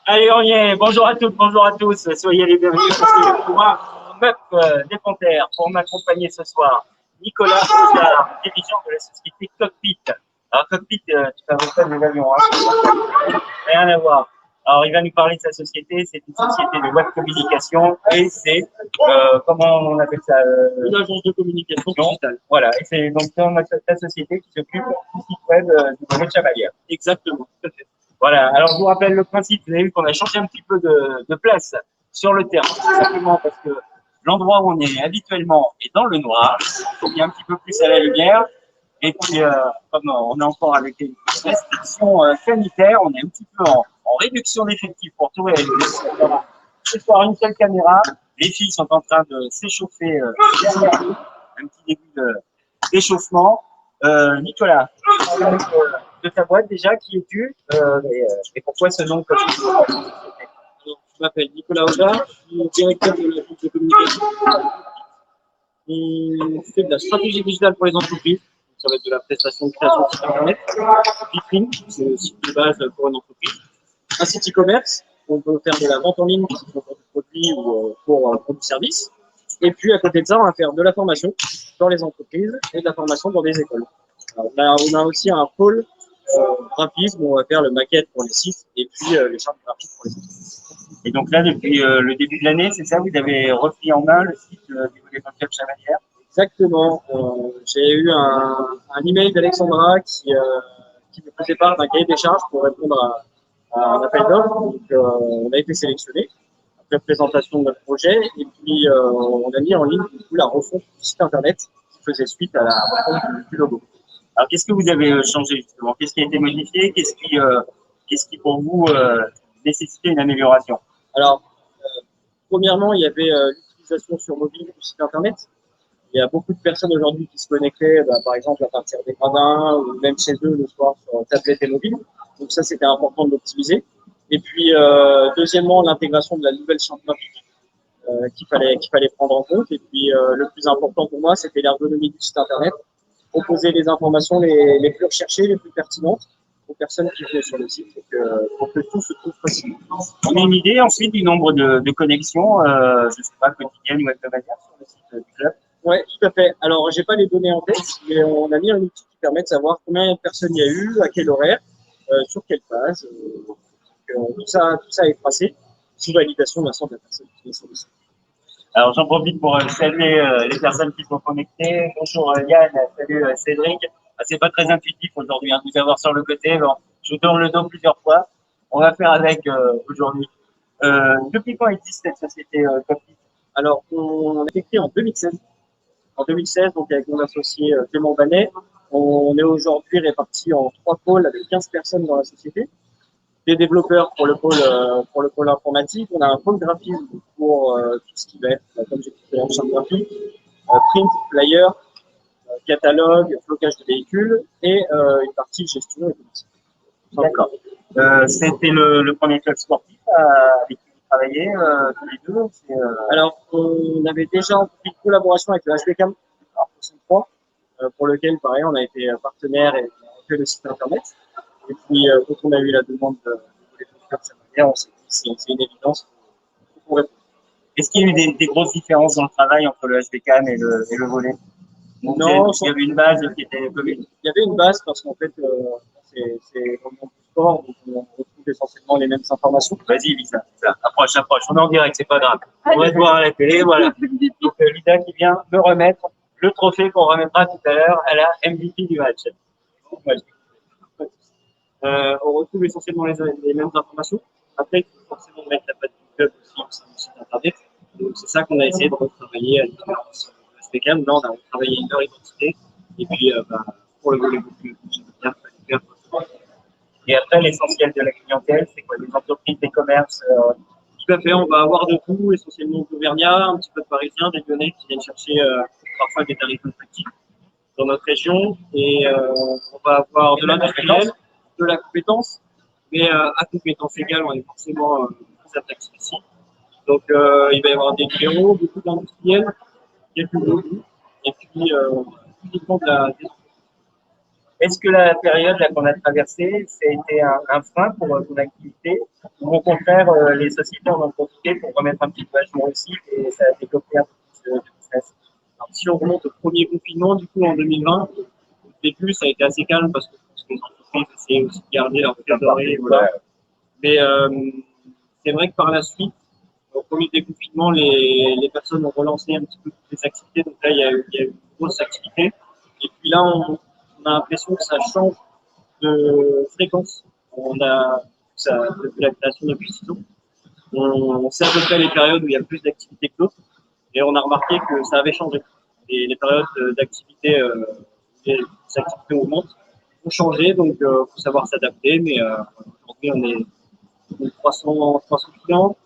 Allez, on y est. Bonjour à toutes, bonjour à tous. Soyez les bienvenus pour moi, meuf des Panthères, pour m'accompagner ce soir. Nicolas Audard, dirigeant de la société Cockpit. Alors, Cockpit, tu fabriques pas des avions, hein. Rien à voir. Alors, il va nous parler de sa société. C'est une société de web communication et c'est, comment on appelle ça Une agence de communication digitale. Voilà, et c'est donc ta société qui s'occupe du site web du Brevet de Chevalier. Exactement, tout à fait. Voilà, alors je vous rappelle le principe, vous avez vu qu'on a changé un petit peu de place sur le terrain, tout simplement parce que l'endroit où on est habituellement est dans le noir, il est un petit peu plus à la lumière, et puis comme on est encore avec les restrictions sanitaires, on est un petit peu en réduction d'effectifs pour tout réaliser. Voilà. Ce soir, une seule caméra, les filles sont en train de s'échauffer derrière nous, un petit début d'échauffement. Nicolas, de ta boîte déjà, qui es-tu et pourquoi ce nom comme Je m'appelle Nicolas Audard, je suis directeur de l'agence de communication. On fait de la stratégie digitale pour les entreprises. Ça va être de la prestation de création de site internet, vitrine, c'est le site de base pour une entreprise. Un site e-commerce, on peut faire de la vente en ligne, que ce soit pour du produit ou pour du service. Et puis à côté de ça, on va faire de la formation dans les entreprises et de la formation dans des écoles. Alors, on a aussi un pôle graphisme où on va faire le maquette pour les sites et puis les chartes graphiques pour les sites. Et donc là, depuis le début de l'année, c'est ça, vous avez repris en main le site du Volley Club Chavalière? Exactement. J'ai eu un email d'Alexandra qui me faisait part d'un cahier des charges pour répondre à un appel d'offres. Donc, on a été sélectionné après présentation de notre projet et puis on a mis en ligne du coup, la refonte du site internet qui faisait suite à la refonte du logo. Alors, qu'est-ce que vous avez changé justement? Qu'est-ce qui a été modifié? Qu'est-ce qui pour vous nécessitait une amélioration? Alors, premièrement, il y avait l'utilisation sur mobile du site internet. Il y a beaucoup de personnes aujourd'hui qui se connectaient, par exemple, à partir des gradins ou même chez eux le soir sur tablette et mobile. Donc ça, c'était important de l'optimiser. Et puis, deuxièmement, l'intégration de la nouvelle charte graphique qu'il fallait prendre en compte. Et puis, le plus important pour moi, c'était l'ergonomie du site internet. Proposer les informations les plus recherchées, les plus pertinentes aux personnes qui venaient sur le site pour que tout se trouve facilement. On a une idée ensuite du nombre de connexions, je ne sais pas, quotidiennes ou hebdomadaires sur le site du club? Oui, tout à fait. Alors, j'ai pas les données en tête, mais on a mis un outil qui permet de savoir combien de personnes il y a eu, à quel horaire, sur quelle phase. Tout ça est tracé sous validation d'un centre de personnes qui est sur le site. Alors, j'en profite pour saluer les personnes qui sont connectées. Bonjour Yann, salut Cédric. C'est pas très intuitif aujourd'hui de vous avoir sur le côté. Bon, je vous tourne le dos plusieurs fois. On va faire avec aujourd'hui. Depuis quand existe cette société Cockpit? Alors, on a été créé en 2016. En 2016, donc avec mon associé Clément Banet, on est aujourd'hui répartis en 3 pôles avec 15 personnes dans la société. Des développeurs pour le pôle informatique, on a un pôle graphisme pour tout ce qui va être, comme j'ai dit, la charte graphique, print, flyer, catalogue, flocage de véhicules et une partie gestion et commerciale. D'accord. C'était le premier club sportif avec qui vous travaillez tous les deux? Alors, on avait déjà pris une collaboration avec le HBCAM pour lequel, pareil, on a été partenaire et on a fait le site internet. Et puis, quand on a eu la demande de faire cette manière, on s'est dit c'est une évidence pour répondre. Est-ce qu'il y a eu des grosses différences dans le travail entre le HBCAM et le volley? Non, il y avait une base qui était commune. Il y avait une base parce qu'en fait, c'est dans le monde du sport, donc on retrouve essentiellement les mêmes informations. Vas-y, Lisa, approche. On est en direct, c'est pas grave. On va te voir à la télé, voilà. Donc, Lisa qui vient me remettre le trophée qu'on remettra tout à l'heure à la MVP du match. On retrouve essentiellement les mêmes informations. Après, il faut forcément mettre la patte du club aussi sur le site internet. Donc, c'est ça qu'on a essayé de retravailler à l'intérieur sur le SPCAM. Là, on a retravaillé leur identité. Et puis, pour le volet beaucoup, bien faire. Et après, l'essentiel de la clientèle, c'est quoi? Des entreprises, des commerces Tout à fait, on va avoir de tout, essentiellement d'Auvergnats, un petit peu de Parisiens, des Lyonnais qui viennent chercher parfois des tarifs attractifs dans notre région. Et on va avoir de l'industriel, de la compétence, mais à compétence égale, on est forcément plus attractif ici. Donc il va y avoir des libéraux, beaucoup d'industriels, quelques groupes, et puis uniquement de la Est-ce que la période là, qu'on a traversée, ça a été un frein pour ton activité ou au contraire, les sociétés en ont profité pour remettre un petit peu à jour aussi et ça a développé un peu plus de business? Alors, si on remonte au premier confinement, du coup, en 2020, au début, ça a été assez calme parce que je pense que les entreprises essayaient aussi de garder leur trésorerie. Voilà. Mais c'est vrai que par la suite, au premier déconfinement, les personnes ont relancé un petit peu toutes les activités. Donc là, il y a eu une grosse activité. Et puis là, on a l'impression que ça change de fréquence. On a, ça, depuis la création depuis 6 ans, on sait à peu près les périodes où il y a plus d'activité que d'autres. Et on a remarqué que ça avait changé. Et les périodes d'activité, les activités augmentent, ont changé. Donc, il faut savoir s'adapter. Mais aujourd'hui, on est 300 clients,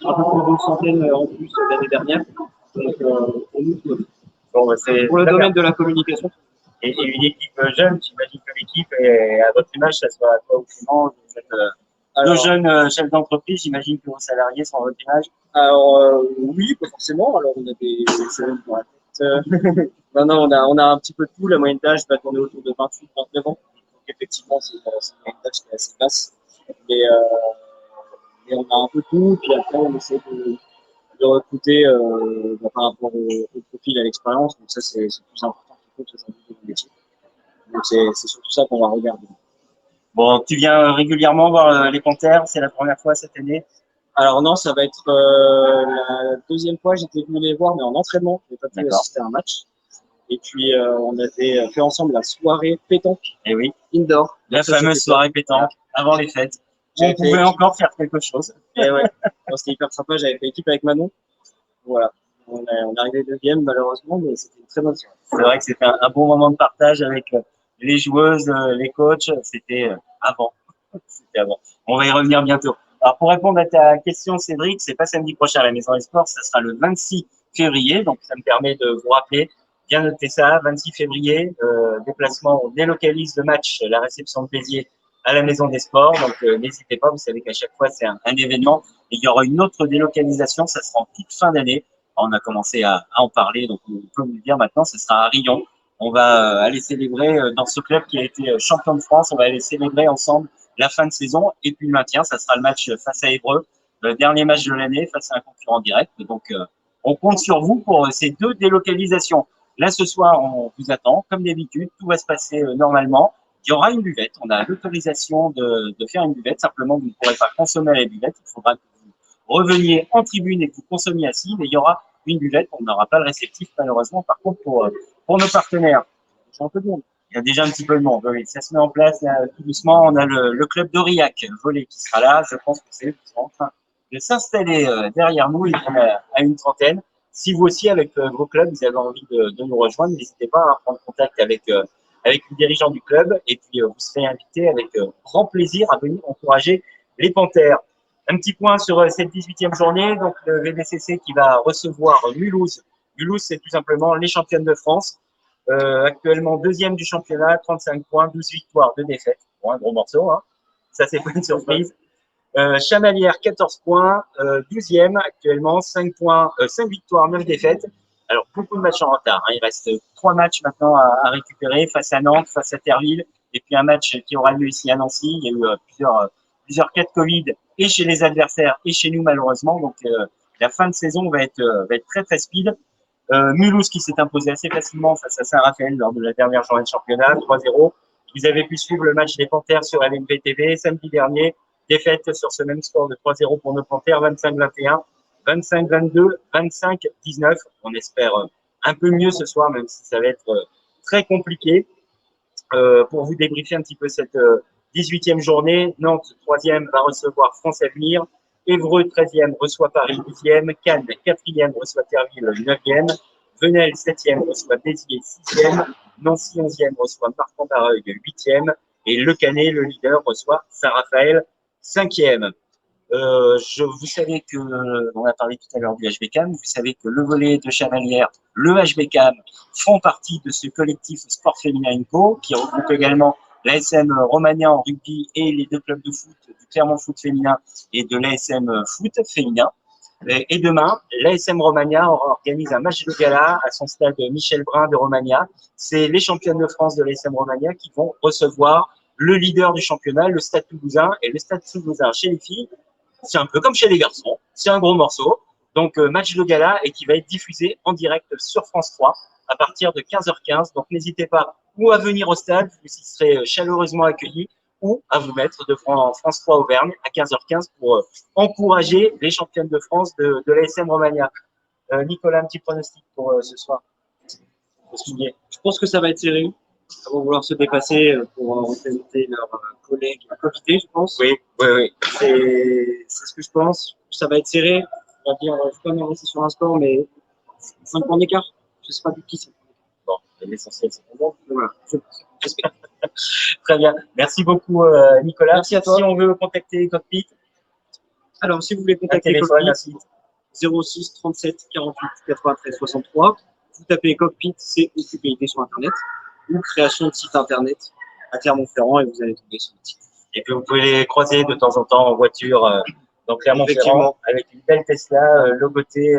un peu plus d'une centaine en plus l'année dernière. Donc, pour nous, Bon, bah, c'est pour le très bien. domaine de la communication, Et une équipe jeune, j'imagine que l'équipe est à votre image, ça soit toi ou Clément, vous êtes deux jeunes chefs d'entreprise, j'imagine que vos salariés sont à votre image. alors oui, pas forcément. Alors, on a des jeunes dans la tête. Non, non, on a un petit peu de tout. La moyenne d'âge va tourner autour de 28-29 ans. Donc, effectivement, c'est une moyenne d'âge qui est assez basse. Mais, mais on a un peu de tout. Puis après, on essaie de recruter par rapport au profil et à l'expérience. Donc ça, c'est le plus important qui compte aujourd'hui dans le métier. Donc c'est surtout ça qu'on va regarder. Bon, tu viens régulièrement voir les Panthères, c'est la première fois cette année. Alors non, ça va être la deuxième fois. J'étais venu les voir, mais en entraînement. Je n'ai pas pu D'accord. assister à un match. Et puis on avait fait ensemble la soirée pétanque Et oui, indoor. la Ça, fameuse c'était soirée top. pétanque avant les fêtes. J'avais On pouvait fait- encore faire quelque chose. Et ouais, non, c'était hyper sympa. J'avais fait équipe avec Manon. Voilà. On est arrivé deuxième malheureusement, mais c'était une très bonne soirée. C'est vrai que c'était un bon moment de partage avec les joueuses, les coachs. C'était avant. C'était avant. On va y revenir bientôt. Alors, pour répondre à ta question, Cédric, c'est pas samedi prochain à la Maison des Sports, ça sera le 26 février. Donc, ça me permet de vous rappeler, bien noter ça, 26 février, déplacement, on délocalise le match, la réception de Béziers à la Maison des Sports. Donc, n'hésitez pas, vous savez qu'à chaque fois, c'est un événement. Et il y aura une autre délocalisation, ça sera en toute fin d'année. On a commencé à en parler, donc on peut vous le dire maintenant, ce sera à Rion. On va aller célébrer dans ce club qui a été champion de France, on va aller célébrer ensemble la fin de saison et puis le maintien. Ça sera le match face à Évreux, le dernier match de l'année face à un concurrent direct. Donc, on compte sur vous pour ces deux délocalisations. Là, ce soir, on vous attend, comme d'habitude, tout va se passer normalement. Il y aura une buvette, on a l'autorisation de faire une buvette, simplement vous ne pourrez pas consommer à la buvette, il faudra que vous reveniez en tribune et que vous consommiez assis, mais il y aura une buvette, on n'aura pas le réceptif malheureusement. Par contre, pour nos partenaires, j'ai un peu de monde. Il y a déjà un petit peu de monde. Oui, ça se met en place là, tout doucement. On a le club d'Aurillac, volley, qui sera là. Je pense que c'est eux qui sont en train de s'installer derrière nous. Ils sont à une trentaine. Si vous aussi, avec vos clubs, vous avez envie de nous rejoindre, n'hésitez pas à prendre contact avec le dirigeant du club. Et puis, vous serez invité avec grand plaisir à venir encourager les Panthères. Un petit point sur cette 18e journée. Donc, le VDCC qui va recevoir Mulhouse. Mulhouse, c'est tout simplement les championnes de France. Actuellement deuxième du championnat, 35 points, 12 victoires, 2 défaites. Bon, un gros morceau, hein. Ça, c'est pas une surprise. Chamalières, 14 points, 12e actuellement, 5 points, 5 victoires, 9 défaites. Alors, beaucoup de matchs en retard, hein. Il reste 3 matchs maintenant à récupérer face à Nantes, face à Terville, et puis un match qui aura lieu ici à Nancy. Il y a eu plusieurs cas de Covid, et chez les adversaires, et chez nous, malheureusement. Donc, la fin de saison va être très, très speed. Mulhouse qui s'est imposé assez facilement face à Saint-Raphaël lors de la dernière journée de championnat, 3-0. Vous avez pu suivre le match des Panthères sur LNB TV samedi dernier. Défaite sur ce même score de 3-0 pour nos Panthères, 25-21, 25-22, 25-19. On espère un peu mieux ce soir, même si ça va être très compliqué. Pour vous débriefer un petit peu cette 18e journée, Nantes, 3e, va recevoir France Avenir. Évreux, 13e, reçoit Paris, 10e. Cannes, 4e, reçoit Terville, 9e. Venelle, 7e, reçoit Béziers, 6e. Nancy, 11e, reçoit Marc-en-Barreuil, 8e. Et Le Canet, le leader, reçoit Saint-Raphaël, 5e. Vous savez que, on a parlé tout à l'heure du HBCAM, vous savez que le volley de Chamalières, le HBCAM, font partie de ce collectif Sport Féminin Co, qui regroupe également l'ASM Romagna en rugby et les deux clubs de foot, du Clermont Foot féminin et de l'ASM Foot féminin. Et demain, l'ASM Romagna organise un match de gala à son stade Michel Brun de Romagna. C'est les championnes de France de l'ASM Romagna qui vont recevoir le leader du championnat, le Stade Toulousain. Et le Stade Toulousain, chez les filles, c'est un peu comme chez les garçons. C'est un gros morceau. Donc, match de gala et qui va être diffusé en direct sur France 3 à partir de 15h15. Donc, n'hésitez pas ou à venir au stade, vous y serez chaleureusement accueillis, ou à vous mettre de France 3 Auvergne à 15h15 pour encourager les championnes de France de l'ASM Romagna. Nicolas, un petit pronostic pour ce soir. Je pense que ça va être serré. Ils vont vouloir se dépasser pour représenter leurs collègues comités, je pense. Oui, oui, oui. C'est ce que je pense. Ça va être serré. On va dire, je ne peux pas m'avancer sur un score, mais 5 points d'écart. Je ne sais pas du qui c'est. Bon, l'essentiel, c'est bon. Voilà. J'espère. Très bien. Merci beaucoup, Nicolas. Merci à toi. Si on veut contacter Cockpit, Alors, si vous voulez un contacter téléphone, Cockpit, 06 37 48 93 63, vous tapez Cockpit, COQPIT sur Internet, ou création de site Internet à Clermont-Ferrand et vous allez tomber sur le site. et puis vous pouvez les croiser de temps en temps en voiture dans Clermont-Ferrand Effectivement. avec une belle Tesla logotée,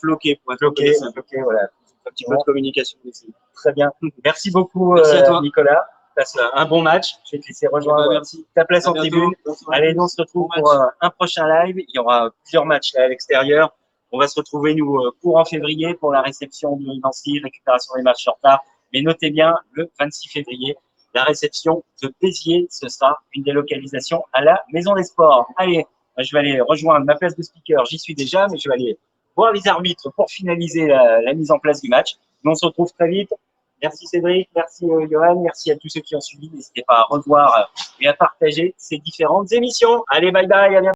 Floqué, pour être bloquée, bloqué. voilà. Un petit peu de communication ici. Très bien. Merci beaucoup, Merci à toi. Nicolas. Passe un bon match. Je vais te laisser rejoindre Merci. ta place À en bientôt. tribune. Bonsoir. Allez, nous on se retrouve Bon pour match. un prochain live. Il y aura plusieurs matchs là, à l'extérieur. On va se retrouver, nous, courant février pour la réception de Nancy, récupération des matchs en retard. Mais notez bien, le 26 février, la réception de Béziers, ce sera une délocalisation à la Maison des Sports. Allez, je vais aller rejoindre ma place de speaker. J'y suis déjà, mais je vais aller voir les arbitres pour finaliser la mise en place du match. Nous, on se retrouve très vite. Merci Cédric, merci Johan, merci à tous ceux qui ont suivi. N'hésitez pas à revoir et à partager ces différentes émissions. Allez, bye bye, à bientôt.